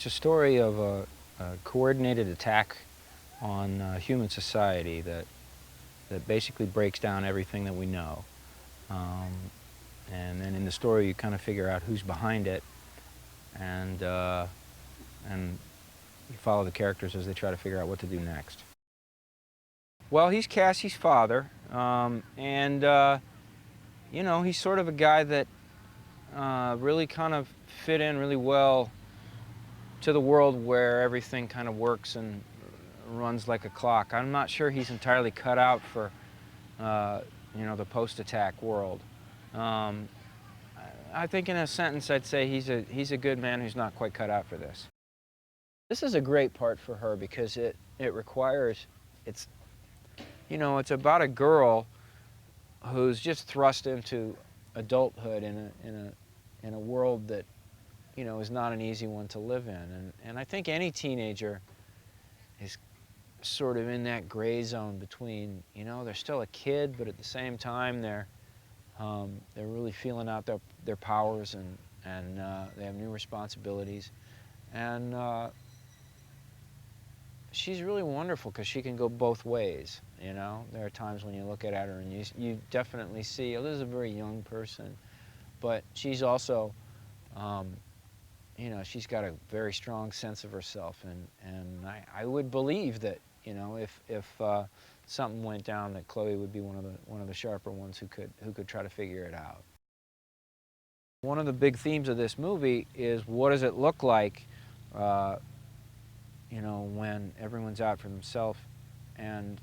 It's a story of a coordinated attack on human society that basically breaks down everything that we know. Um, and then in the story you kind of figure out who's behind it, and, uh, and you follow the characters as they try to figure out what to do next. Well, he's Cassie's father, you know, he's sort of a guy that really kind of fit in really well to the world where everything kind of works and runs like a clock. I'm not sure he's entirely cut out for, you know, the post-attack world. Um, I think in a sentence I'd say he's a good man who's not quite cut out for this. This is a great part for her because it requires, it's, you know, it's about a girl who's just thrust into adulthood in a world that, you know, is not an easy one to live in. And I think any teenager is sort of in that gray zone between, you know, they're still a kid, but at the same time they're really feeling out their powers, and they have new responsibilities. And she's really wonderful because she can go both ways, you know. There are times when you look at her and you definitely see, oh, this is a very young person, but she's also, you know, she's got a very strong sense of herself, and I would believe that, you know, if something went down, that Chloe would be one of the sharper ones who could try to figure it out. One of the big themes of this movie is, what does it look like, you know, when everyone's out for themselves, and,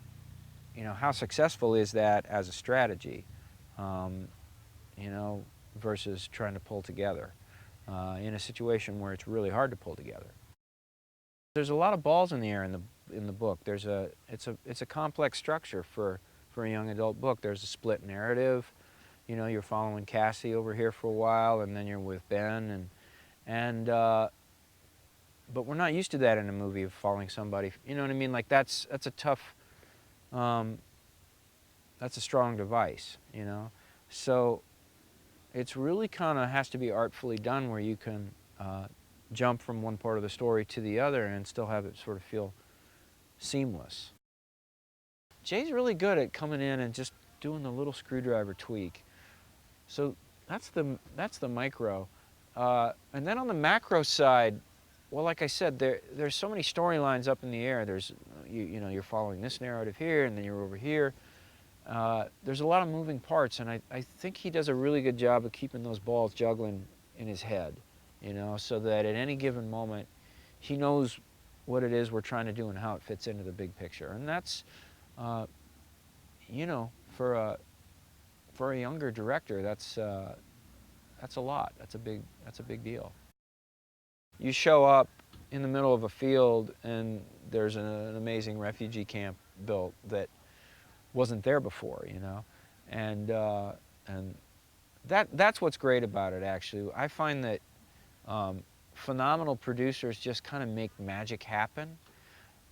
you know, how successful is that as a strategy, you know, versus trying to pull together in a situation where it's really hard to pull together. There's a lot of balls in the air in the book. It's a complex structure for a young adult book. There's a split narrative. You know, you're following Cassie over here for a while, and then you're with Ben, but we're not used to that in a movie, of following somebody. You know what I mean? Like that's a tough, that's a strong device. You know, so it's really kind of has to be artfully done, where you can jump from one part of the story to the other and still have it sort of feel seamless. Jay's really good at coming in and just doing the little screwdriver tweak. So that's the micro. And then on the macro side, well, like I said, there's so many storylines up in the air. There's, you know, you're following this narrative here, and then you're over here. There's a lot of moving parts, and I think he does a really good job of keeping those balls juggling in his head, you know, so that at any given moment, he knows what it is we're trying to do and how it fits into the big picture. And that's, you know, for a younger director, that's a lot. That's a big deal. You show up in the middle of a field, and there's an amazing refugee camp built that wasn't there before, you know, and that's what's great about it. Actually, I find that phenomenal producers just kind of make magic happen.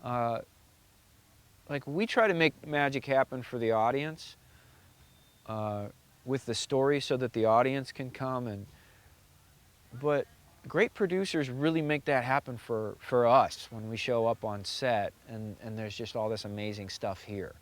Like, we try to make magic happen for the audience with the story, so that the audience can come, but great producers really make that happen for us when we show up on set, and there's just all this amazing stuff here.